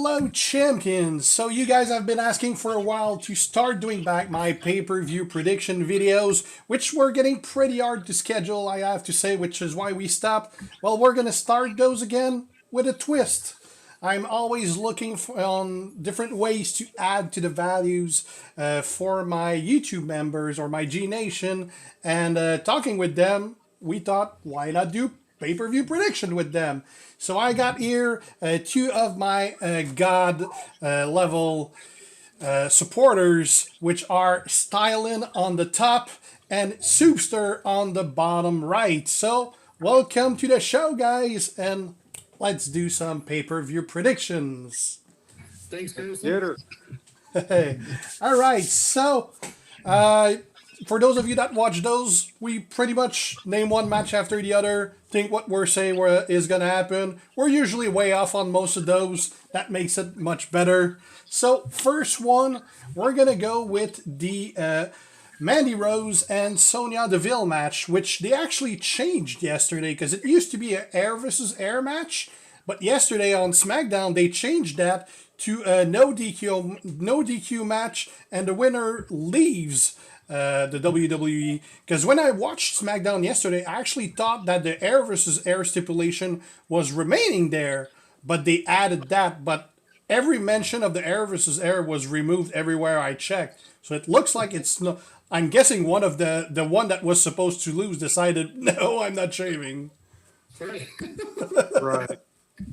Hello, champions! So you guys have been asking for a while to start doing back my pay-per-view prediction videos, which were getting pretty hard to schedule, I have to say, which is why we stopped. Well, we're gonna start those again with a twist. I'm always looking on different ways to add to the values for my YouTube members or my G Nation, and talking with them, we thought, why not do pay-per-view prediction with them? So I got here two of my God level supporters, which are Stylin on the top and Soupster on the bottom right. So welcome to the show, guys, and let's do some pay-per-view predictions. Thanks, Guersan. Hey. All right, so for those of you that watch those, we pretty much name one match after the other, think what we're saying is going to happen. We're usually way off on most of those. That makes it much better. So first one, we're going to go with the Mandy Rose and Sonia Deville match, which they actually changed yesterday because it used to be an air versus air match. But yesterday on SmackDown, they changed that to a no DQ match, and the winner leaves the WWE. Because when I watched SmackDown yesterday, I actually thought that the air versus air stipulation was remaining there, but they added that. But every mention of the air versus air was removed everywhere I checked. So it looks like it's no. I'm guessing one of the one that was supposed to lose decided, no, I'm not shaving. Right. Right.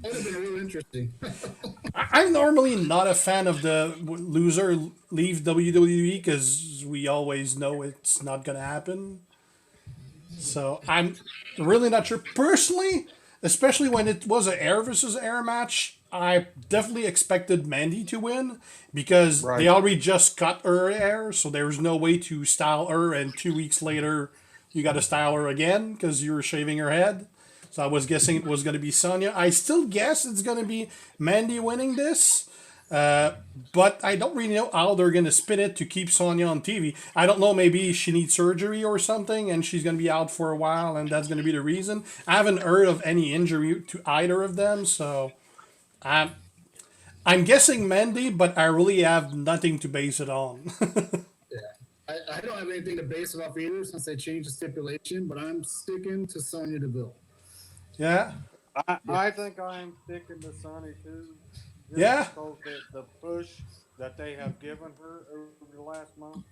That would have been real interesting. I'm normally not a fan of the loser leave WWE because we always know it's not going to happen. So I'm really not sure. Personally, especially when it was an air versus air match, I definitely expected Mandy to win because they already just cut her hair, so there's no way to style her, and 2 weeks later you got to style her again because you were shaving her head. So I was guessing it was going to be Sonia. I still guess it's going to be Mandy winning this. But I don't really know how they're going to spin it to keep Sonia on TV. I don't know, maybe she needs surgery or something and she's going to be out for a while and that's going to be the reason. I haven't heard of any injury to either of them, so I'm guessing Mandy, but I really have nothing to base it on. Yeah. I don't have anything to base it off either since they changed the stipulation, but I'm sticking to Sonya Deville. Yeah? I think I'm sticking to Sonny too. Yeah? Because the push that they have given her over the last month,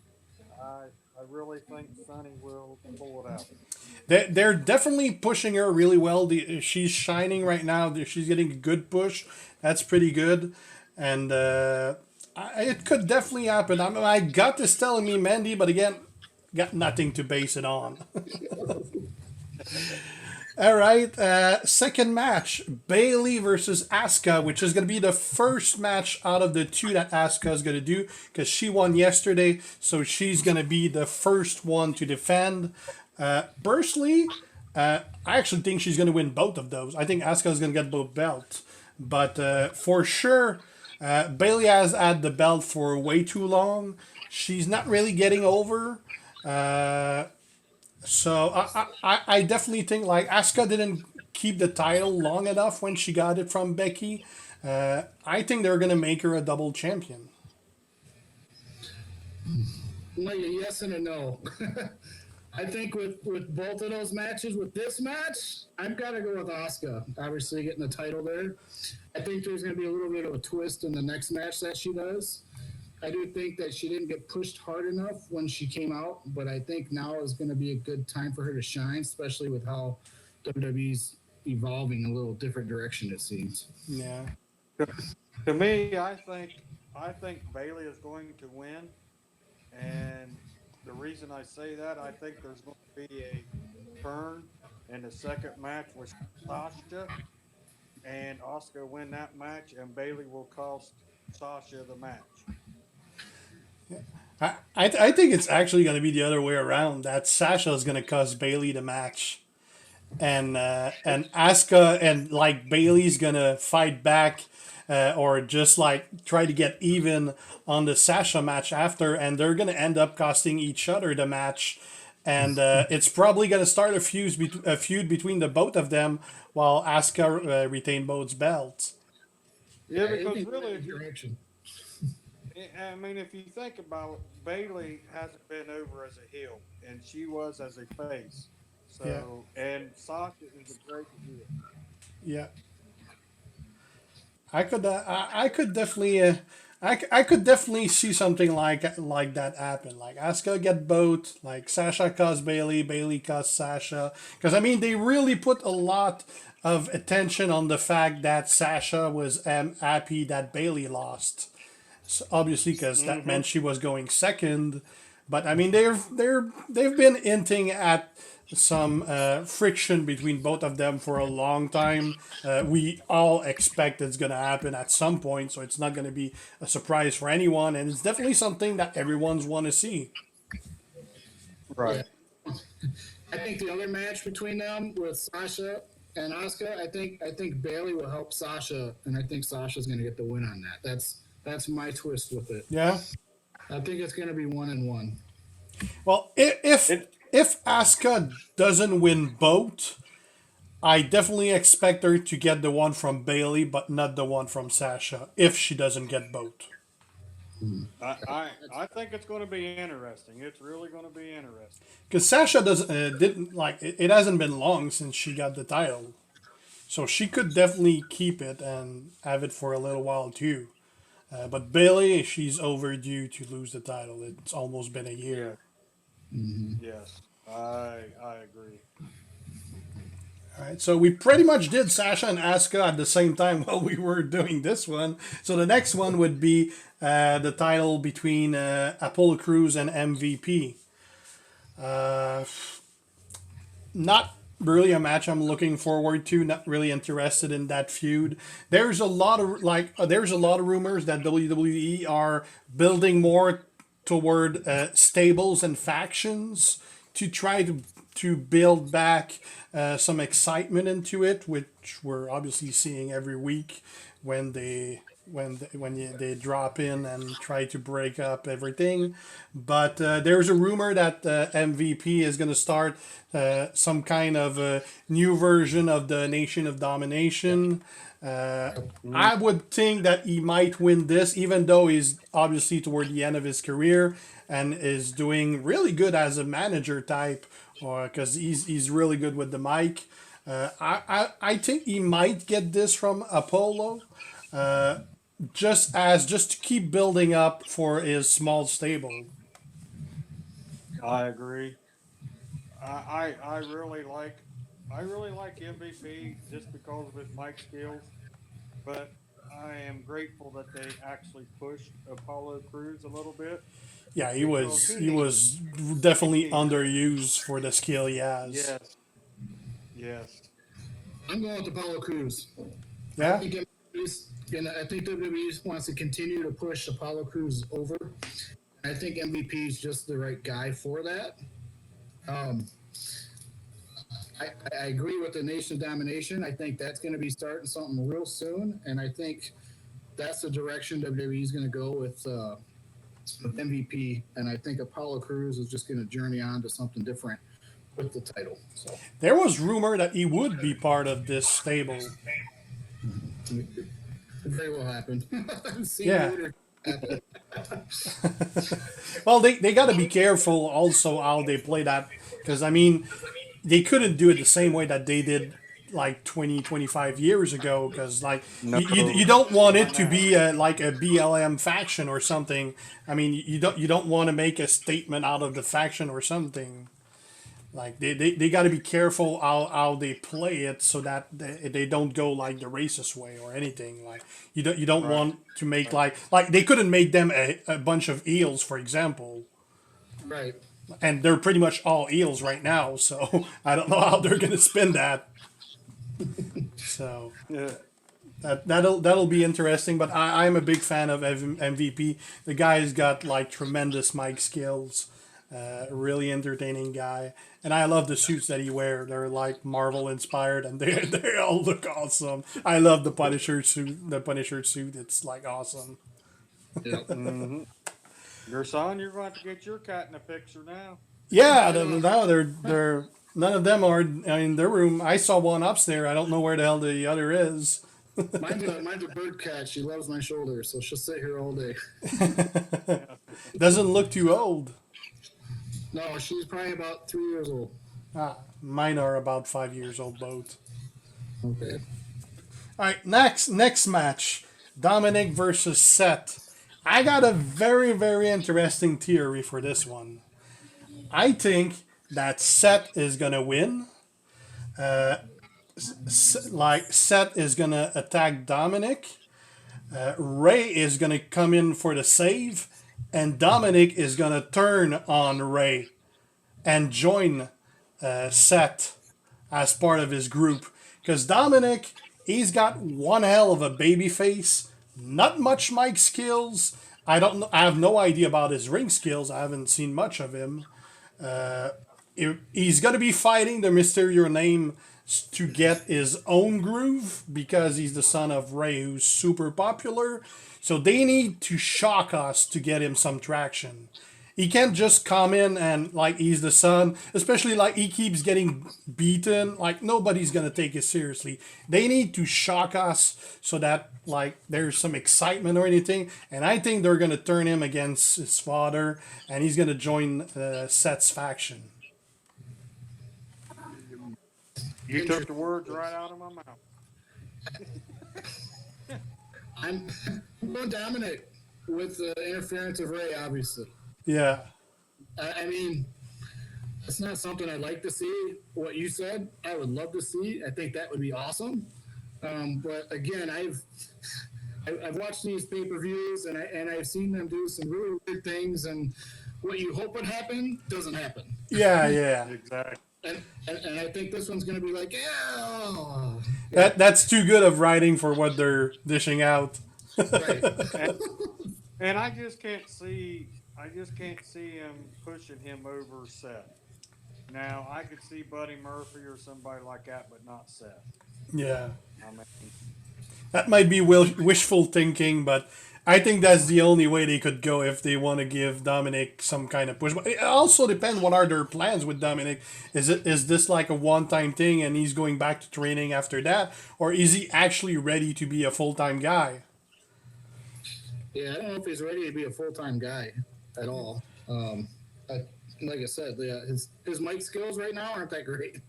I really think Sonny will pull it out. They're definitely pushing her really well. She's shining right now. She's getting a good push. That's pretty good. And it could definitely happen. My gut is telling me Mandy, but again, got nothing to base it on. All right, second match, Bayley versus Asca, which is going to be the first match out of the two that Asca is going to do because she won yesterday, so she's going to be the first one to defend. Personally, I actually think she's going to win both of those. I think Asca is going to get both belts, but for sure, Bayley has had the belt for way too long. She's not really getting over. So I definitely think like Asca didn't keep the title long enough when she got it from Becky. I think they're gonna make her a double champion. Like a yes and a no. I think with both of those matches, with this match, I've got to go with Asca. Obviously getting the title there. I think there's going to be a little bit of a twist in the next match that she does. I do think that she didn't get pushed hard enough when she came out, but I think now is going to be a good time for her to shine, especially with how WWE's evolving a little different direction, it seems. Yeah. To me, I think Bayley is going to win, and the reason I say that, I think there's going to be a turn in the second match with Sasha, and Asca win that match, and Bayley will cost Sasha the match. I think it's actually going to be the other way around. That Sasha is going to cost Bayley the match, and Asca and like Bayley's going to fight back, or just like try to get even on the Sasha match after, and they're going to end up costing each other the match, and it's probably going to start a feud between the both of them while Asca retain both belts. Yeah, it because can go really, any direction. I mean, if you think about it, Bailey hasn't been over as a heel, and she was as a face. Yeah, So, and Sasha is a great heel. yeah. I could definitely, I could definitely see something like that happen. Like Asuka get both, like Sasha cuss Bailey, Bailey cuss Sasha. Because I mean, they really put a lot of attention on the fact that Sasha was happy that Bailey lost. So obviously, because that Mm-hmm. meant she was going second. But I mean, they've been hinting at some friction between both of them for a long time. We all expect it's going to happen at some point, so it's not going to be a surprise for anyone, and it's definitely something that everyone's want to see. Yeah, Right. I think the other match between them with Sasha and Asuka, I think Bailey will help Sasha, and I think Sasha's going to get the win on that. That's my twist with it. Yeah. I think it's going to be 1-1. Well, It. if Asuka doesn't win both, I definitely expect her to get the one from Bailey, but not the one from Sasha. If she doesn't get both. I think it's going to be interesting. It's really going to be interesting. Because Sasha doesn't didn't like it hasn't been long since she got the title, so she could definitely keep it and have it for a little while too. But Bailey, she's overdue to lose the title. It's almost been a Yeah. year. Yes. I agree. All right, so we pretty much did Sasha and Asuka at the same time while we were doing this one. So the next one would be the title between Apollo Crews and MVP. Uh, Not really a match I'm looking forward to. Not really interested in that feud. There's a lot of there's a lot of rumors that WWE are building more toward stables and factions to try to build back some excitement into it, which we're obviously seeing every week when they drop in and try to break up everything. But there's a rumor that MVP is going to start some kind of new version of the Nation of Domination. I would think that he might win this, even though he's obviously toward the end of his career and is doing really good as a manager type, or because he's really good with the mic. I think he might get this from Apollo, just to keep building up for his small stable. I agree. I really like MVP just because of his mic skills, but I am grateful that they actually pushed Apollo Crews a little bit Yeah, because who he needs was definitely he, underused for the skill he has. yes, yes. I'm going with Apollo Crews. I Yeah, think I think WWE wants to continue to push Apollo Crews over. I think MVP is just the right guy for that. Um, I agree with the Nation of Domination. I think that's going to be starting something real soon, and I think that's the direction WWE is going to go with MVP. And I think Apollo Crews is just going to journey on to something different with the title. So there was rumor that he would be part of this stable. it very well happened. Yeah. Later happen. Well, they got to be careful also how they play that, because I mean they couldn't do it the same way that they did like 20 25 years ago, because like No, you don't want it not to now. be like a BLM faction or something. I mean, you don't want to make a statement out of the faction or something. Like they got to be careful how they play it, so that they don't go like the racist way or anything. Like you don't Right, want to make right, like they couldn't make them a bunch of eels, for example, Right. and they're pretty much all eels right now. So I don't know how they're gonna spin that. So yeah, that'll be interesting. But I'm a big fan of MVP. The guy's got like tremendous mic skills. Really entertaining guy, and I love the suits that he wear. They're like Marvel inspired, and they all look awesome. I love the Punisher suit. The Punisher suit, it's like awesome. Yeah. mm-hmm. Guersan, you're going to have to get your cat in the picture now. Yeah, I know. now they're none of them are in their room. I saw one upstairs. I don't know where the hell the other is. Mine's a bird cat. She loves my shoulder, so she'll sit here all day. Doesn't look too old. No, she's probably about 3 years old. Ah, mine are about 5 years old both. Okay. All right, next match, Dominic versus Seth. I got a very very interesting theory for this one. I think that Seth is gonna win. Like Seth is gonna attack Dominic. Ray is gonna come in for the save, and Dominic is gonna turn on Ray and join Seth as part of his group. Because Dominic, he's got one hell of a baby face, not much mic skills. I don't know. I have no idea about his ring skills. I haven't seen much of him. He's going to be fighting the Mysterio name to get his own groove because he's the son of Ray, who's super popular. So they need to shock us to get him some traction. He can't just come in and like he's the son, especially like he keeps getting beaten. Like nobody's gonna take it seriously. They need to shock us so that like there's some excitement or anything. And I think they're gonna turn him against his father, and he's gonna join Seth's faction. You took the words right out of my mouth. I'm going Dominic with the interference of Ray, obviously. Yeah, I mean, it's not something I'd like to see. What you said, I would love to see. I think that would be awesome. But again, I've watched these pay-per-views and I've seen them do some really weird things. And what you hope would happen doesn't happen. yeah. Exactly. And I think this one's going to be like, yeah. That's too good of writing for what they're dishing out. Right. And I just can't see him pushing him over Seth. Now I could see Buddy Murphy or somebody like that, but not Seth. Yeah. I mean, That might be wishful thinking, but I think that's the only way they could go if they want to give Dominic some kind of push. But it also depends what are their plans with Dominic. Is this like a one-time thing and he's going back to training after that, or is he actually ready to be a full-time guy? Yeah, I don't know if he's ready to be a full-time guy at all. Like I said, his mic skills right now aren't that great.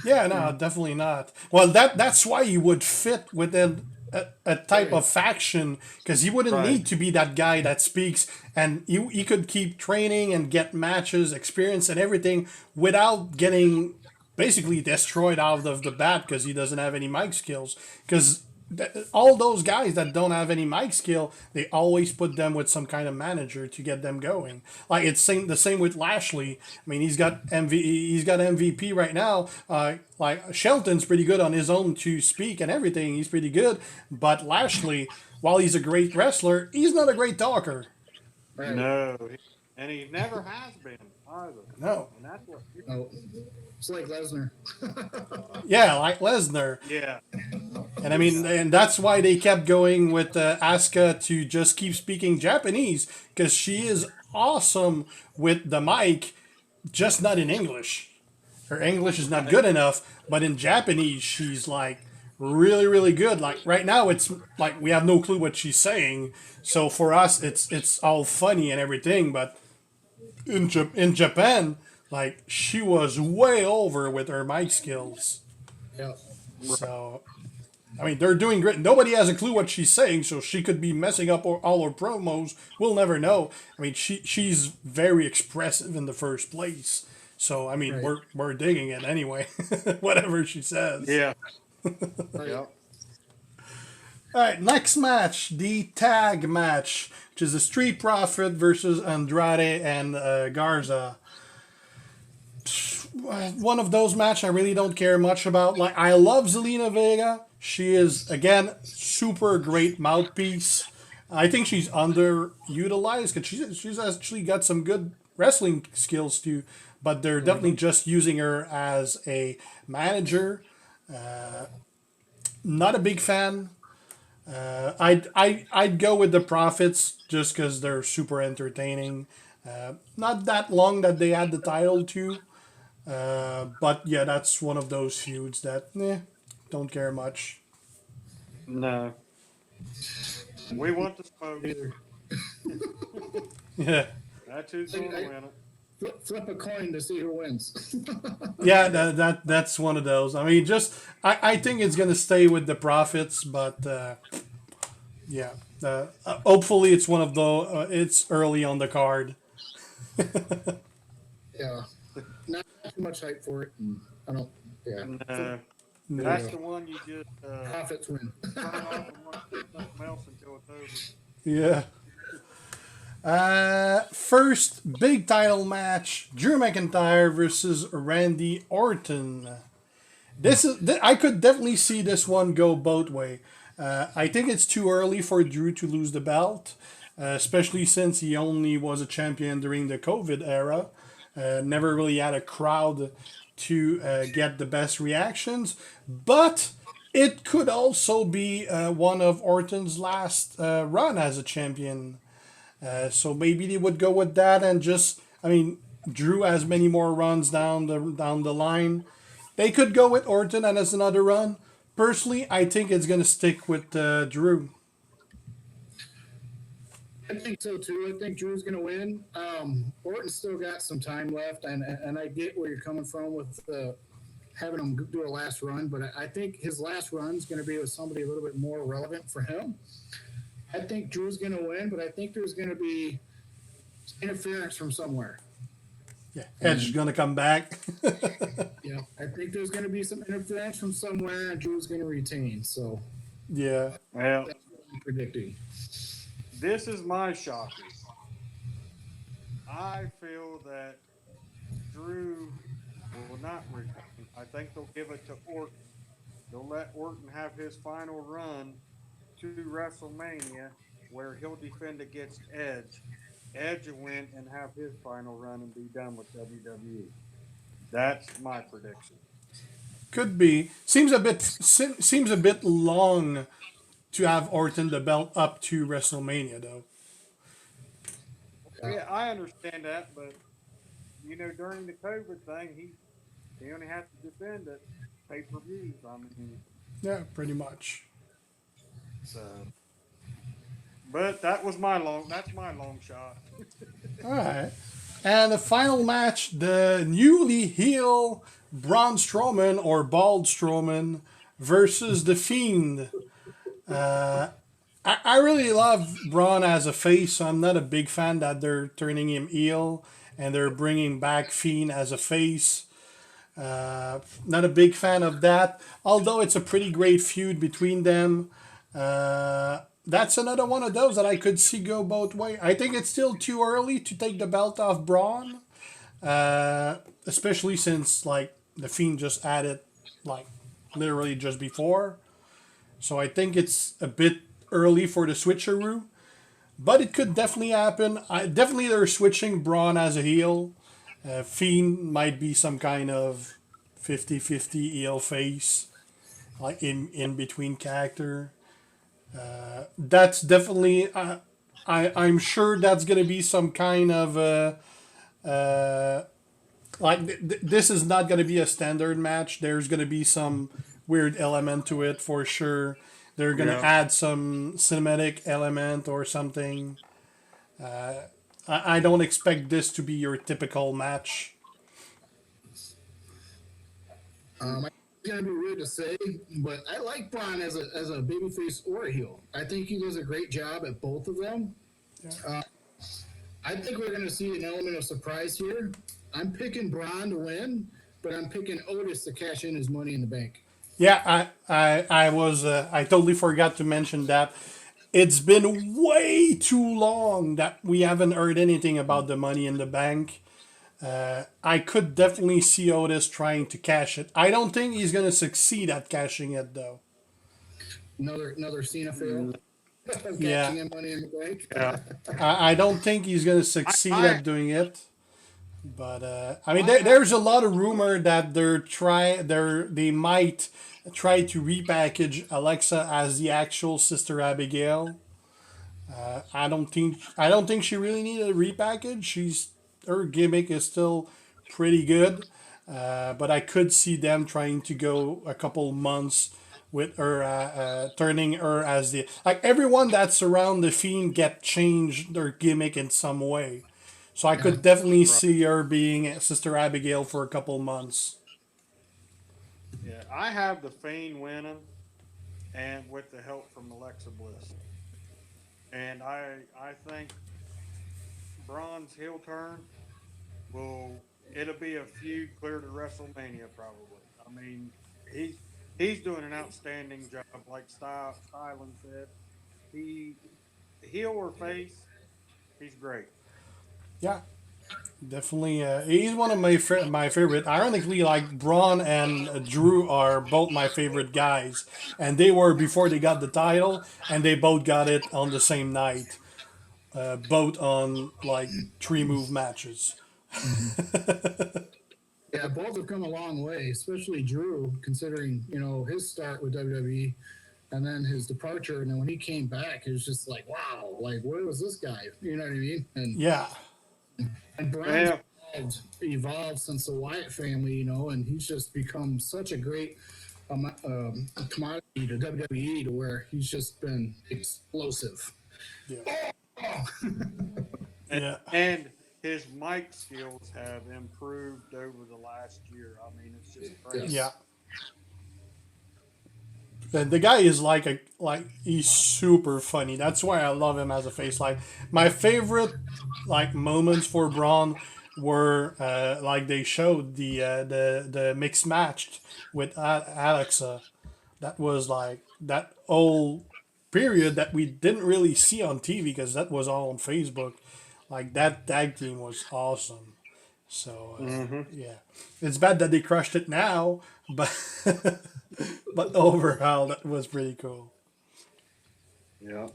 Yeah, no, definitely not. Well, that's why he would fit within a type of faction, because he wouldn't need to be that guy that speaks, and he could keep training and get matches, experience, and everything without getting basically destroyed out of the bat because he doesn't have any mic skills. Because all those guys that don't have any mic skill, they always put them with some kind of manager to get them going. Like it's the same with Lashley. I mean, he's got MVP right now. Like Shelton's pretty good on his own to speak and everything. He's pretty good, but Lashley, while he's a great wrestler, he's not a great talker. Right. no, and he never has been either. No. And that's what. No, it's like Lesnar. Yeah, like Lesnar. Yeah. And I mean, and that's why they kept going with Asca to just keep speaking Japanese, because she is awesome with the mic, just not in English. Her English is not good enough, but in Japanese, she's like really, really good. Like right now, it's like we have no clue what she's saying. So for us, it's all funny and everything. But in Japan, like she was way over with her mic skills. Yeah. So, I mean, they're doing great. Nobody has a clue what she's saying, so she could be messing up all her promos. We'll never know. I mean, she's very expressive in the first place. So, I mean, we're digging it anyway, whatever she says. Yeah. Right. Yeah. All right, next match, the tag match, which is the Street Profit versus Andrade and Garza. One of those matches I really don't care much about. Like, I love Zelina Vega. She is, again, super great mouthpiece. I think she's underutilized because she's actually got some good wrestling skills too, but they're definitely just using her as a manager. Not a big fan. I'd go with the Profits just because they're super entertaining. Not that long that they had the title too. But yeah, that's one of those feuds that don't care much. No, we want the smoke. Either. Yeah. That's who's going to win it. Flip a coin to see who wins. Yeah, that's one of those. I mean, I think it's gonna stay with the Profits, but yeah, hopefully it's one of those. It's early on the card. Yeah, not too much hype for it. And I don't. Yeah, No, No. that's the one you just Profits win. turn off and want to do something else until it's over. Yeah. First big title match: Drew McIntyre versus Randy Orton. I could definitely see this one go both way. I think it's too early for Drew to lose the belt, especially since he only was a champion during the COVID era. Never really had a crowd to get the best reactions, but it could also be one of Orton's last run as a champion. So maybe they would go with that and just, I mean, Drew has many more runs down the line. They could go with Orton and as another run. Personally, I think it's going to stick with Drew. I think so too. I think Drew's going to win. Orton's still got some time left, and I get where you're coming from with having him do a last run, but I think his last run is going to be with somebody a little bit more relevant for him. I think Drew's going to win, but I think there's going to be interference from somewhere. Yeah, Edge is going to come back. Yeah, I think there's going to be some interference from somewhere, and Drew's going to retain. So Yeah. Well, that's what I'm predicting. this is my shocker. I feel that Drew will not retain. I think they'll give it to Orton. They'll let Orton have his final run to WrestleMania where he'll defend against Edge. Edge will win and have his final run and be done with WWE. That's my prediction. Could be. Seems a bit long to have Orton the belt up to WrestleMania though. Yeah, I understand that, but during the COVID thing, he only has to defend it pay-per-views. I mean, Yeah, pretty much. so. But that's my long shot. All right. And the final match, the newly heel Braun Strowman or Bald Strowman versus The Fiend. I really love Braun as a face, so I'm not a big fan that they're turning him heel and they're bringing back Fiend as a face. Not a big fan of that, although it's a pretty great feud between them. That's another one of those that I could see go both ways. I think it's still too early to take the belt off Braun, especially since the Fiend just added literally just before. So I think it's a bit early for the switcheroo, but it could definitely happen. Definitely they're switching Braun as a heel. Fiend might be some kind of 50-50 heel face, in between character. That's definitely I'm sure that's gonna be some kind of this is not gonna be a standard match. There's gonna be some weird element to it for sure. They're gonna add some cinematic element or something. I don't expect this to be your typical match. It's gonna be weird to say, but I like Braun as a babyface or a heel. I think he does a great job at both of them. Yeah. I think we're gonna see an element of surprise here. I'm picking Braun to win, but I'm picking Otis to cash in his Money in the Bank. Yeah, I totally forgot to mention that. It's been way too long that we haven't heard anything about the Money in the Bank. I could definitely see Otis trying to cash it. I don't think he's going to succeed at cashing it, though. Another Cena fail. Yeah. Cashing in Money in the Bank. Yeah. I don't think he's going to succeed at doing it. But I mean, there's a lot of rumor that they might try to repackage Alexa as the actual Sister Abigail. I don't think she really needed a repackage. Her gimmick is still pretty good, but I could see them trying to go a couple months with her turning her as the like everyone that's around the Fiend get changed their gimmick in some way. So I Yeah. could definitely Right. see her being Sister Abigail for a couple months. Yeah, I have the Fiend winning, and with the help from Alexa Bliss, and I think Braun's heel turn will it'll be a feud clear to WrestleMania probably. I mean, he's he's doing an outstanding job, like Styling said. He heel or face, he's great. Yeah, definitely. He's one of my favorite. Ironically, like Braun and Drew are both my favorite guys, and they were before they got the title, and they both got it on the same night. Both on like 3 move matches. Yeah, both have come a long way, especially Drew, considering his start with WWE, and then his departure, and then when he came back, it was just like, wow, like where was this guy? You know what I mean? Yeah, And Brian's Yeah, evolved since the Wyatt family, and he's just become such a great commodity to WWE, to where he's just been explosive. yeah, and, yeah. and his mic skills have improved over the last year. I mean, it's just crazy. Yeah. The guy is he's super funny. That's why I love him as a face. Like my favorite like moments for Braun were like they showed the mixed match with Alexa. That was like that whole period that we didn't really see on TV because that was all on Facebook. Like that tag team was awesome. So Hmm. yeah, it's bad that they crushed it now, but but overall that was pretty cool. Yeah.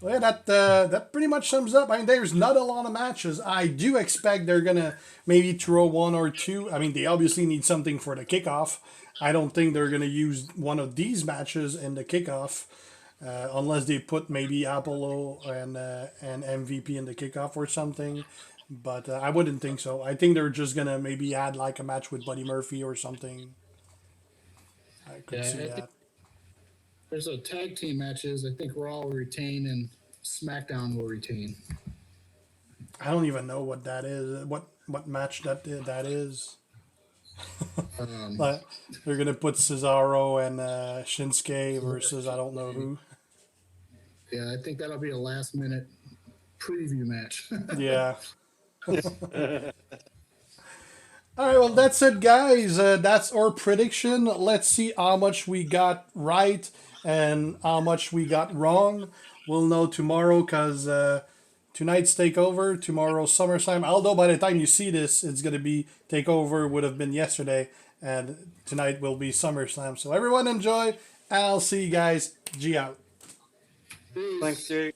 Well, yeah, that pretty much sums up. I mean, there's not a lot of matches. I do expect they're gonna maybe throw one or two. I mean, they obviously need something for the kickoff. I don't think they're gonna use one of these matches in the kickoff, unless they put maybe Apollo and MVP in the kickoff or something. But I wouldn't think so. I think they're just gonna maybe add like a match with Buddy Murphy or something. I could Yeah, see I think that. there's a tag team matches. I think Raw will retain and SmackDown will retain. I don't even know what that is. What match that is. Um, But they're gonna put Cesaro and Shinsuke versus I don't know who. yeah, I think that'll be a last minute preview match. Yeah. All right. Well, that's it, guys. That's our prediction. Let's see how much we got right and how much we got wrong. We'll know tomorrow because tonight's Takeover, tomorrow's Summerslam. Although by the time you see this, it's gonna be Takeover would have been yesterday, and tonight will be SummerSlam. So everyone enjoy. I'll see you guys. G out. Peace. Thanks, Jake.